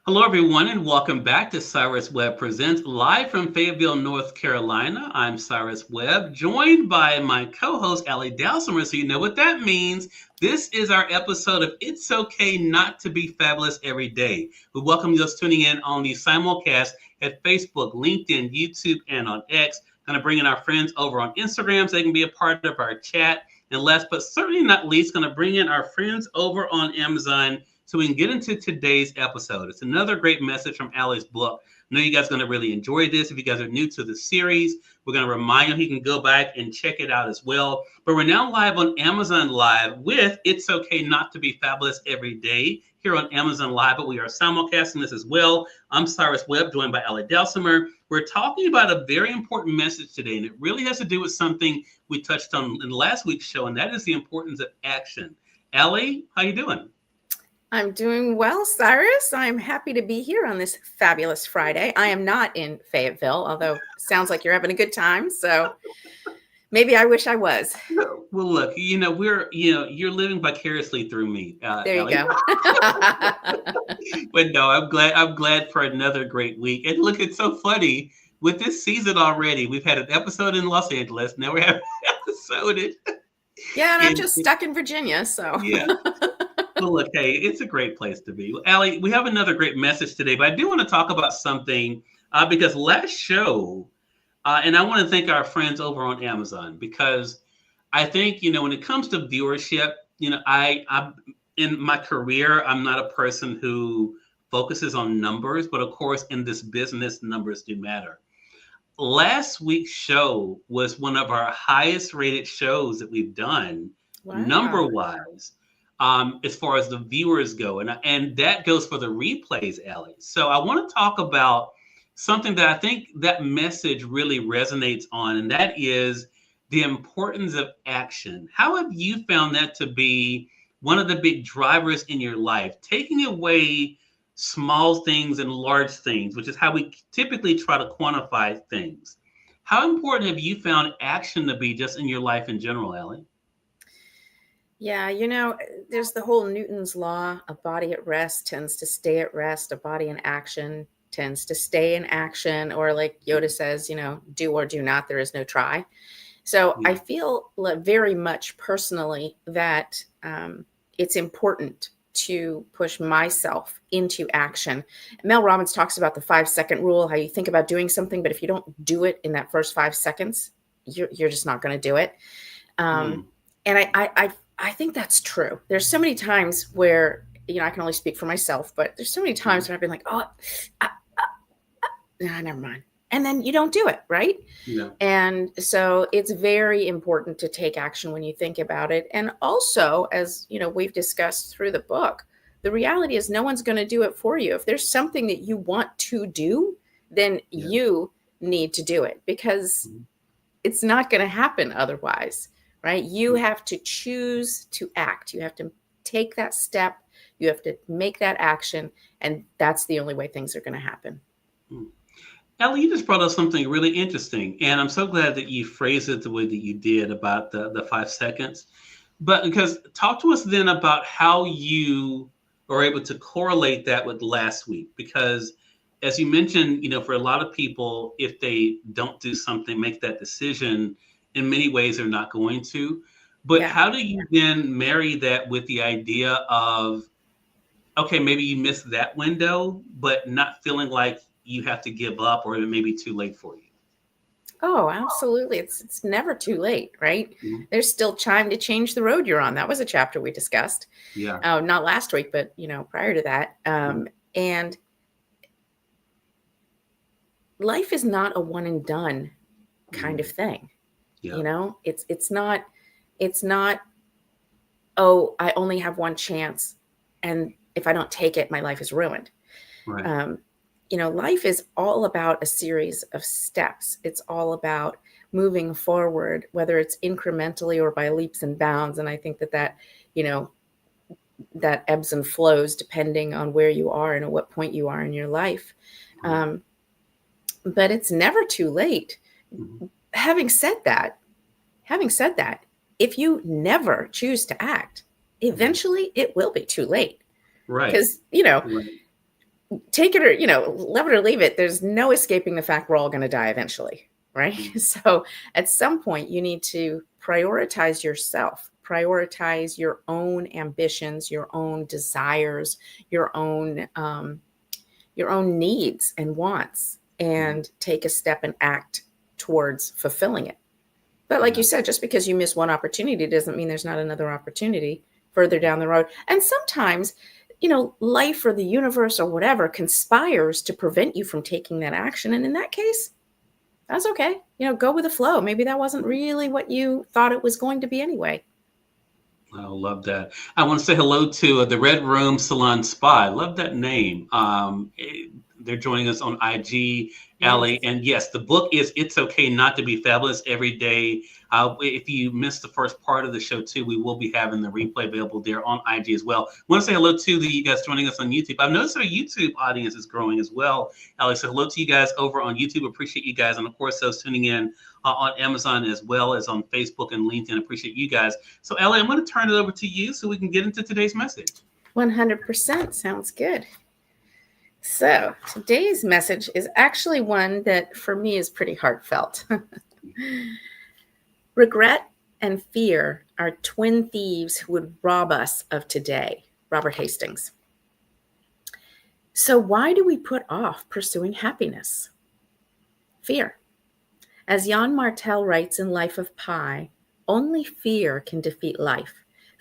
Hello, everyone, and welcome back to Cyrus Webb Presents live from Fayetteville, North Carolina. I'm Cyrus Webb, joined by my co-host Allie Dalsimer. So you know what that means. This is our episode of "It's Okay Not to Be Fabulous Every Day." We welcome those tuning in on the simulcast at Facebook, LinkedIn, YouTube, and on X. Going to bring in our friends over on Instagram so they can be a part of our chat. And last but certainly not least, going to bring in our friends over on Amazon so we can get into today's episode. It's another great message from Allie's book. I know you guys are going to really enjoy this. If you guys are new to the series, we're going to remind you can go back and check it out as well. But we're now live on Amazon Live with It's Okay Not to Be Fabulous Every Day here on Amazon Live, but we are simulcasting this as well. I'm Cyrus Webb, joined by Allie Dalsimer. We're talking about a very important message today, and it really has to do with something we touched on in last week's show, and that is the importance of action. Allie, how you doing? I'm doing well, Cyrus. I'm happy to be here on this fabulous Friday. I am not in Fayetteville, although it sounds like you're having a good time. So maybe I wish I was. Well, look, you're living vicariously through me, There you Allie. go. But no, I'm glad for another great week. And look, it's so funny with this season already. We've had an episode in Los Angeles. Now we have an episode in. Yeah, and I'm just stuck in Virginia. So Yeah. Well, look, hey, it's a great place to be. Allie, we have another great message today, but I do want to talk about something because last show, and I want to thank our friends over on Amazon because I think, when it comes to viewership, I in my career, I'm not a person who focuses on numbers, but of course, in this business, numbers do matter. Last week's show was one of our highest rated shows that we've done, number wow. wise, as far as the viewers go. And that goes for the replays, Ellie. So I want to talk about something that I think that message really resonates on, and that is the importance of action. How have you found that to be one of the big drivers in your life, taking away small things and large things, which is how we typically try to quantify things? How important have you found action to be just in your life in general, Ellie? Yeah, there's the whole Newton's law: a body at rest tends to stay at rest, a body in action tends to stay in action, or like Yoda says, do or do not, there is no try. So Yeah. I feel very much personally that it's important to push myself into action. Mel Robbins talks about the 5-second rule, how you think about doing something, but if you don't do it in that first 5 seconds, you're just not going to do it. And I think that's true. There's so many times where, I can only speak for myself, but there's so many times when I've been like, never mind. And then you don't do it, right? Yeah. And so it's very important to take action when you think about it. And also, as we've discussed through the book, the reality is no one's going to do it for you. If there's something that you want to do, then you need to do it, because it's not going to happen otherwise, right? You have to choose to act. You have to take that step. You have to make that action. And that's the only way things are going to happen. Ellie, you just brought up something really interesting, and I'm so glad that you phrased it the way that you did about the 5 seconds. But because talk to us then about how you are able to correlate that with last week, because as you mentioned, for a lot of people, if they don't do something, make that decision, in many ways they're not going to. But how do you then marry that with the idea of, okay, maybe you missed that window, but not feeling like you have to give up or it may be too late for you? Oh, absolutely. It's never too late, right? Mm-hmm. There's still time to change the road you're on. That was a chapter we discussed. Yeah. Not last week, but prior to that. And life is not a one and done kind of thing. Yeah. It's not, oh, I only have one chance, and if I don't take it, my life is ruined. Right. Life is all about a series of steps. It's all about moving forward, whether it's incrementally or by leaps and bounds. And I think that ebbs and flows depending on where you are and at what point you are in your life. But it's never too late. Mm-hmm. Having said that, if you never choose to act, eventually it will be too late. Right. Because, Right. take it or, love it or leave it. There's no escaping the fact we're all going to die eventually, right? So at some point, you need to prioritize yourself, prioritize your own ambitions, your own desires, your own needs and wants, and take a step and act towards fulfilling it. But like you said, just because you miss one opportunity doesn't mean there's not another opportunity further down the road. And sometimes, life or the universe or whatever conspires to prevent you from taking that action. And in that case, that's okay. Go with the flow. Maybe that wasn't really what you thought it was going to be anyway. I love that. I want to say hello to the Red Room Salon Spa. I love that name. They're joining us on IG, Allie. And yes, the book is It's Okay Not to Be Fabulous Every Day. If you missed the first part of the show too, we will be having the replay available there on IG as well. I want to say hello to you guys joining us on YouTube. I've noticed our YouTube audience is growing as well. Allie, so hello to you guys over on YouTube. Appreciate you guys. And of course, those tuning in on Amazon as well as on Facebook and LinkedIn. Appreciate you guys. So Allie, I'm going to turn it over to you so we can get into today's message. 100% sounds good. So today's message is actually one that for me is pretty heartfelt. Regret and fear are twin thieves who would rob us of today. Robert Hastings. So why do we put off pursuing happiness? Fear. As Jan Martel writes in Life of Pi, only fear can defeat life.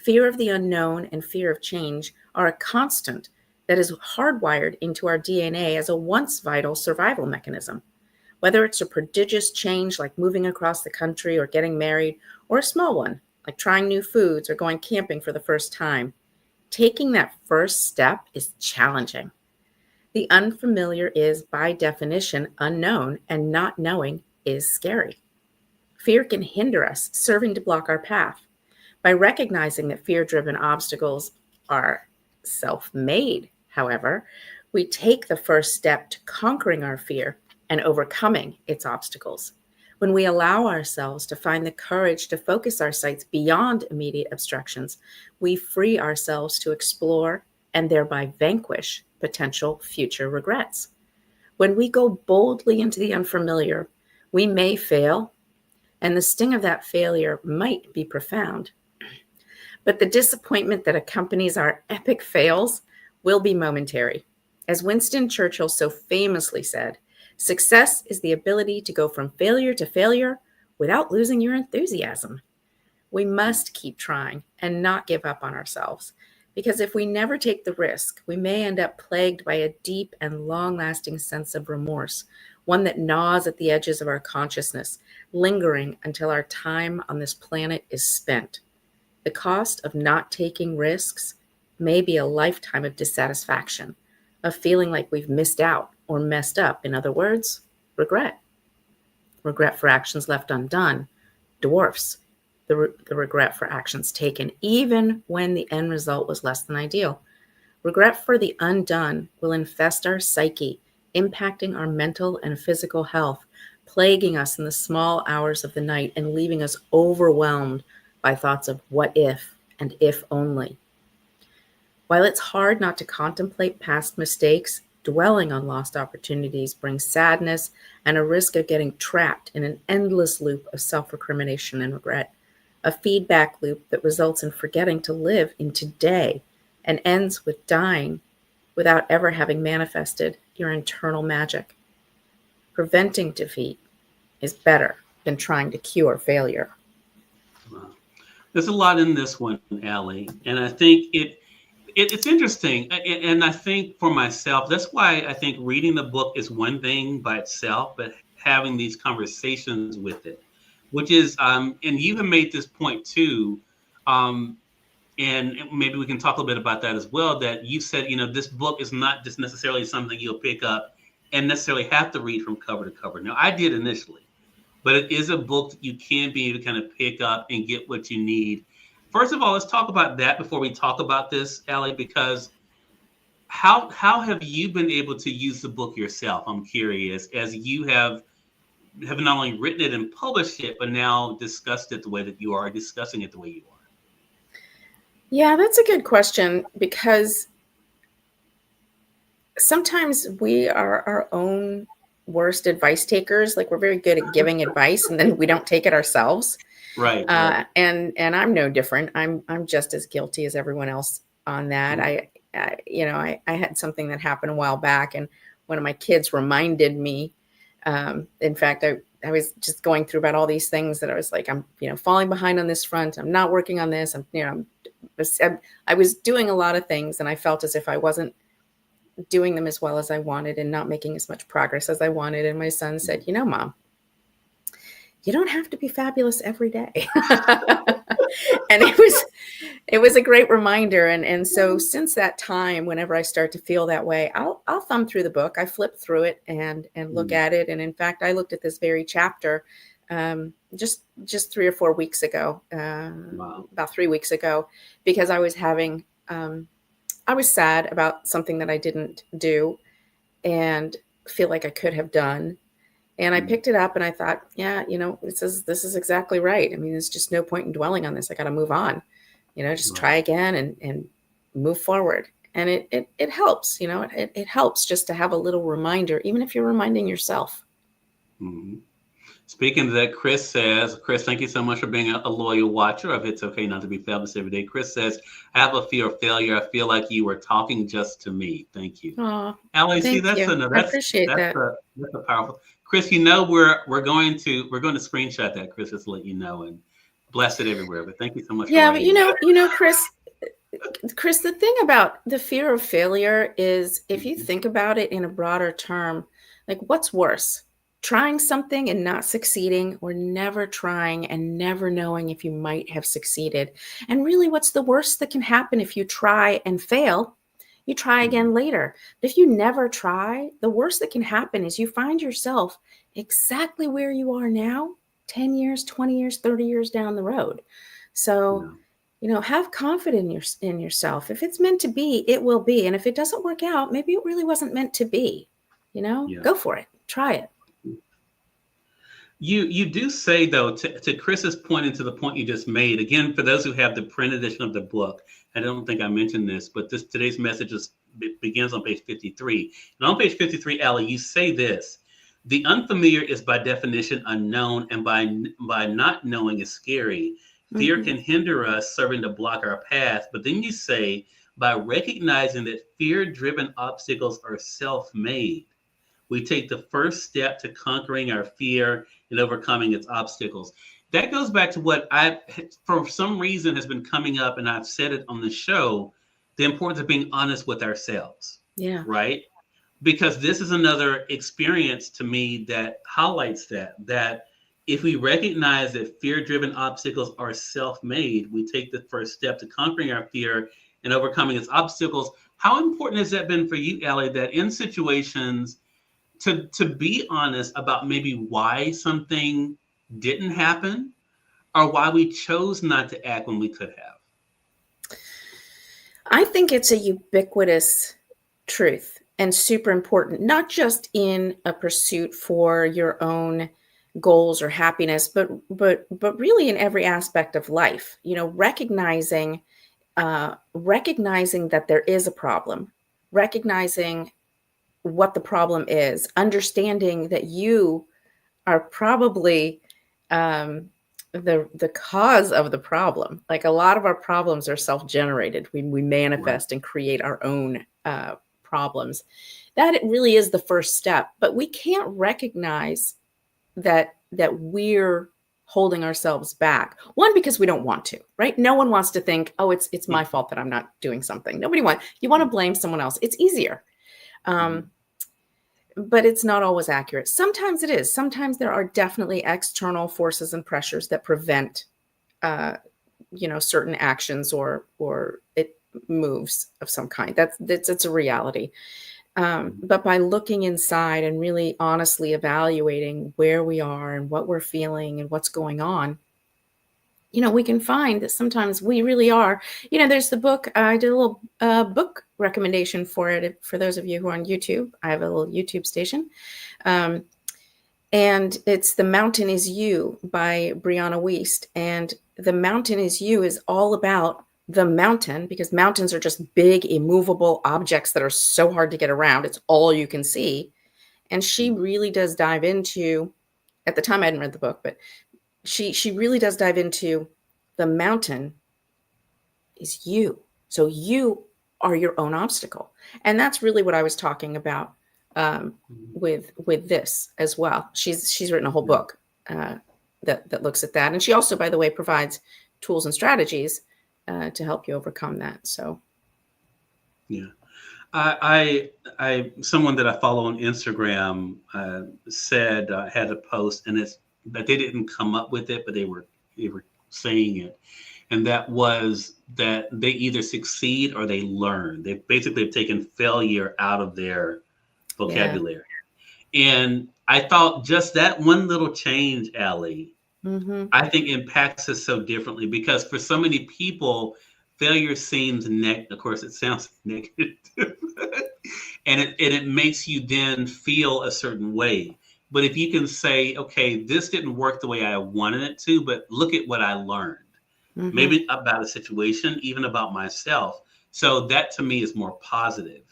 Fear of the unknown and fear of change are a constant that is hardwired into our DNA as a once vital survival mechanism. Whether it's a prodigious change like moving across the country or getting married, or a small one like trying new foods or going camping for the first time, taking that first step is challenging. The unfamiliar is, by definition, unknown, and not knowing is scary. Fear can hinder us, serving to block our path. By recognizing that fear-driven obstacles are self-made, however, we take the first step to conquering our fear and overcoming its obstacles. When we allow ourselves to find the courage to focus our sights beyond immediate obstructions, we free ourselves to explore and thereby vanquish potential future regrets. When we go boldly into the unfamiliar, we may fail, and the sting of that failure might be profound. But the disappointment that accompanies our epic fails will be momentary. As Winston Churchill so famously said, success is the ability to go from failure to failure without losing your enthusiasm. We must keep trying and not give up on ourselves, because if we never take the risk, we may end up plagued by a deep and long-lasting sense of remorse, one that gnaws at the edges of our consciousness, lingering until our time on this planet is spent. The cost of not taking risks may be a lifetime of dissatisfaction, of feeling like we've missed out or messed up. In other words, regret. Regret for actions left undone dwarfs the regret for actions taken, even when the end result was less than ideal. Regret for the undone will infest our psyche, impacting our mental and physical health, plaguing us in the small hours of the night and leaving us overwhelmed by thoughts of what if and if only. While it's hard not to contemplate past mistakes, dwelling on lost opportunities brings sadness and a risk of getting trapped in an endless loop of self-recrimination and regret, a feedback loop that results in forgetting to live in today and ends with dying without ever having manifested your internal magic. Preventing defeat is better than trying to cure failure. Wow. There's a lot in this one, Allie, and I think it's interesting. And I think for myself, that's why I think reading the book is one thing by itself, but having these conversations with it, which is, and you have made this point too, and maybe we can talk a little bit about that as well, that you said, this book is not just necessarily something you'll pick up and necessarily have to read from cover to cover. Now, I did initially, but it is a book that you can be able to kind of pick up and get what you need. First of all, let's talk about that before we talk about this, Allie, because how have you been able to use the book yourself? I'm curious, as you have not only written it and published it, but now discussed it the way that you are, discussing it the way you are. Yeah, that's a good question, because sometimes we are our own worst advice takers. Like we're very good at giving advice and then we don't take it ourselves. Right, right. And I'm no different. I'm just as guilty as everyone else on that. Mhm. I had something that happened a while back, and one of my kids reminded me. In fact, I was just going through about all these things that I was like, I'm falling behind on this front. I'm not working on this. I was doing a lot of things, and I felt as if I wasn't doing them as well as I wanted and not making as much progress as I wanted. And my son said, Mom, you don't have to be fabulous every day. And it was a great reminder. And so since that time, whenever I start to feel that way, I'll thumb through the book. I flip through it and look Mhm. at it. And in fact, I looked at this very chapter just 3 or 4 weeks ago, Wow. about 3 weeks ago, because I was having I was sad about something that I didn't do and feel like I could have done. And I Mhm. picked it up and I thought, yeah, this is exactly right. I mean, there's just no point in dwelling on this. I got to move on, just Right. try again and move forward. And it helps, it helps just to have a little reminder, even if you're reminding yourself. Mhm. Speaking of that, Chris, thank you so much for being a loyal watcher of It's Okay Not to Be Fabulous Every Day. Chris says, I have a fear of failure. I feel like you were talking just to me. Thank you. Oh, Allie, see, thank that's you. a no, I appreciate that. that's a powerful. Chris, we're going to screenshot that, Chris, just to let you know, and bless it everywhere. But thank you so much for Yeah, but writing that. Chris, the thing about the fear of failure is if you Mhm. think about it in a broader term, like what's worse? Trying something and not succeeding, or never trying and never knowing if you might have succeeded. And really, what's the worst that can happen if you try and fail? You try Mhm. again later. But if you never try, the worst that can happen is you find yourself exactly where you are now, 10 years, 20 years, 30 years down the road. So, Yeah, have confidence in yourself. If it's meant to be, it will be. And if it doesn't work out, maybe it really wasn't meant to be. yeah. Go for it. Try it. You do say though, to Chris's point and to the point you just made again, for those who have the print edition of the book, I don't think I mentioned this, but today's message begins on page 53. And on page 53, Allie, you say this: the unfamiliar is by definition unknown, and by not knowing is scary. Fear Hmm. can hinder us, serving to block our path. But then you say, by recognizing that fear-driven obstacles are self-made, we take the first step to conquering our fear and overcoming its obstacles. That goes back to what I, for some reason, has been coming up, and I've said it on the show: the importance of being honest with ourselves, Yeah. right? Because this is another experience to me that highlights that if we recognize that fear-driven obstacles are self-made, we take the first step to conquering our fear and overcoming its obstacles. How important has that been for you, Ellie, that in situations to be honest about maybe why something didn't happen or why we chose not to act when we could have? I think it's a ubiquitous truth and super important, not just in a pursuit for your own goals or happiness, but really in every aspect of life. Recognizing that there is a problem, recognizing what the problem is, understanding that you are probably the cause of the problem. Like a lot of our problems are self-generated. We Right. manifest and create our own problems. That it really is the first step, but we can't recognize that we're holding ourselves back. One, because we don't want to, right? No one wants to think, oh, it's my fault that I'm not doing something. Nobody wants. You want to blame someone else. It's easier. Mhm. Um, but it's not always accurate. Sometimes it is. Sometimes there are definitely external forces and pressures that prevent, uh, certain actions or it moves of some kind. That's it's a reality. Mhm. But by looking inside and really honestly evaluating where we are and what we're feeling and what's going on, we can find that sometimes we really are. There's the book. I did a little book recommendation for it for those of you who are on YouTube. I have a little YouTube station. Um, and it's The Mountain Is You by Brianna Wiest. And The Mountain Is You is all about the mountain, because mountains are just big, immovable objects that are so hard to get around. It's all you can see. And she really does dive into, at the time I hadn't read the book, but she really does dive into the mountain is you. So you are your own obstacle. And that's really what I was talking about with this as well. She's written a whole book that looks at that. And she also, by the way, provides tools and strategies to help you overcome that. So, yeah. I someone that I follow on Instagram said had a post, and it's that they didn't come up with it, but they were saying it, and that was that they either succeed or they learn. They basically have taken failure out of their vocabulary, and I thought just that one little change, Allie, I think impacts us so differently because for so many people, failure seems of course it sounds negative, and it makes you then feel a certain way. But if you can say, okay, this didn't work the way I wanted it to, but look at what I learned, maybe about a situation, even about myself. So that to me is more positive.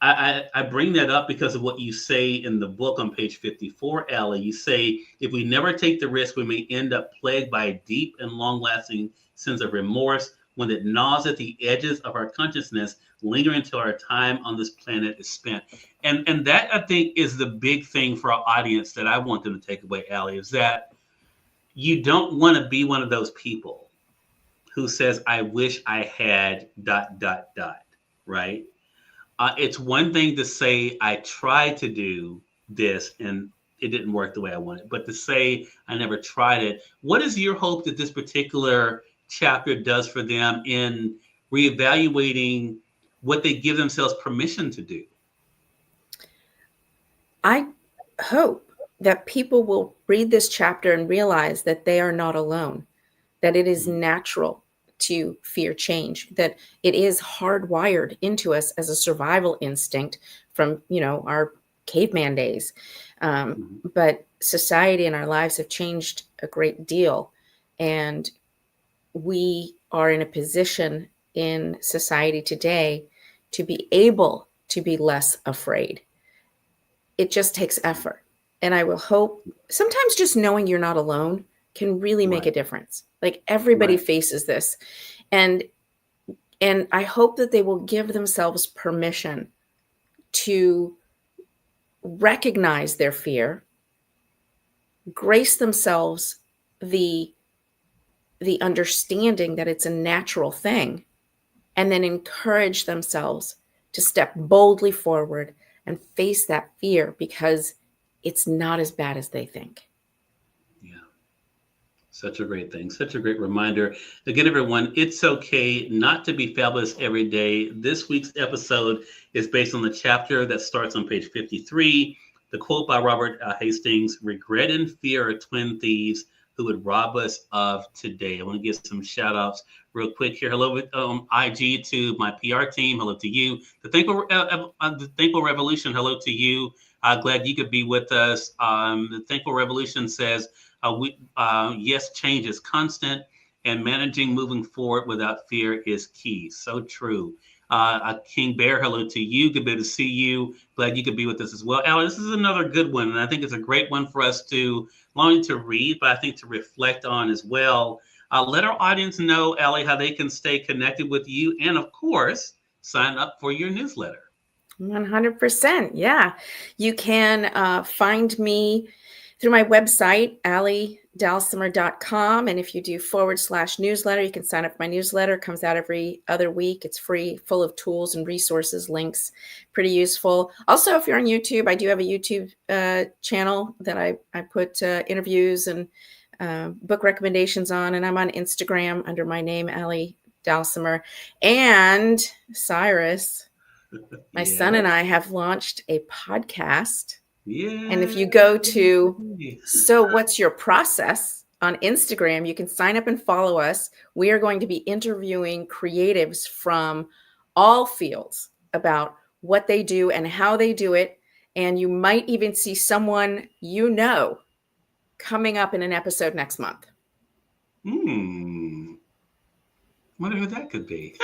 I bring that up because of what you say in the book on page 54, Allie. You say, if we never take the risk, we may end up plagued by a deep and long lasting sense of remorse when it gnaws at the edges of our consciousness, lingering until our time on this planet is spent. And that, I think, is the big thing for our audience that I want them to take away, Allie, is that you don't want to be one of those people who says, I wish I had ... right? It's one thing to say I tried to do this and it didn't work the way I wanted, but to say I never tried it. What is your hope that this particular chapter does for them in reevaluating what they give themselves permission to do? I hope that people will read this chapter and realize that they are not alone, that it is natural to fear change, that it is hardwired into us as a survival instinct from, our caveman days. But society and our lives have changed a great deal. And we are in a position in society today to be able to be less afraid. It just takes effort. And I will hope sometimes just knowing you're not alone can really make a difference. Like everybody faces this. And I hope that they will give themselves permission to recognize their fear, grace themselves the understanding that it's a natural thing, and then encourage themselves to step boldly forward and face that fear because it's not as bad as they think. Yeah. Such a great thing. Such a great reminder. Again, everyone, it's okay not to be fabulous every day. This week's episode is based on the chapter that starts on page 53. The quote by Robert Hastings, regret and fear are twin thieves who would rob us of today. I want to give some shout outs real quick here. Hello with IG to my PR team. Hello to you. The Thankful Revolution. Hello to you. Glad you could be with us. The Thankful Revolution says, yes, change is constant, and managing moving forward without fear is key. So true. King Bear, hello to you. Good to see you. Glad you could be with us as well. Allie, this is another good one, and I think it's a great one for us to not only to read, but I think to reflect on as well. Let our audience know, Allie, how they can stay connected with you, and of course, sign up for your newsletter. 100%. Yeah. You can find me through my website, alliedalsimer.com. And if you do /newsletter, you can sign up for my newsletter. It comes out every other week. It's free, full of tools and resources, links, pretty useful. Also, if you're on YouTube, I do have a YouTube channel that I put interviews and book recommendations on. And I'm on Instagram under my name, Allie Dalsimer. And Cyrus, my son and I have launched a podcast. Yeah. And if you go to So What's Your Process on Instagram, you can sign up and follow us. We are going to be interviewing creatives from all fields about what they do and how they do it. And you might even see someone coming up in an episode next month. Wonder who that could be.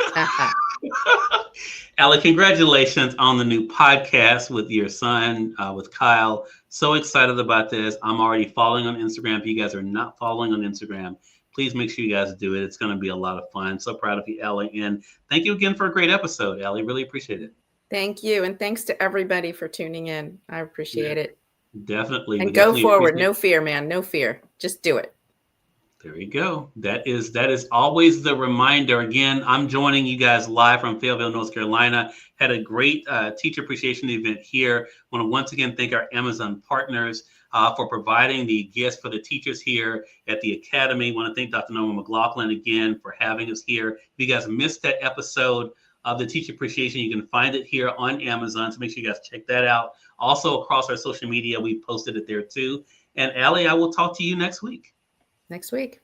Allie, congratulations on the new podcast with your son, with Kyle. So excited about this. I'm already following on Instagram. If you guys are not following on Instagram, please make sure you guys do it. It's going to be a lot of fun. So proud of you, Allie. And thank you again for a great episode, Allie. Really appreciate it. Thank you. And thanks to everybody for tuning in. I appreciate it. Definitely. And go forward. No fear, man. No fear. Just do it. There you go. That is always the reminder. Again, I'm joining you guys live from Fayetteville, North Carolina. Had a great teacher appreciation event here. Want to once again thank our Amazon partners for providing the gifts for the teachers here at the Academy. Want to thank Dr. Norma McLaughlin again for having us here. If you guys missed that episode of the teacher appreciation, you can find it here on Amazon. So make sure you guys check that out. Also across our social media, we posted it there too. And Allie, I will talk to you next week. Next week.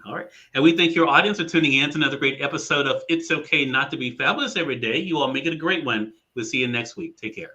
All right. And we thank your audience for tuning in to another great episode of It's Okay Not to Be Fabulous Every Day. You all make it a great one. We'll see you next week. Take care.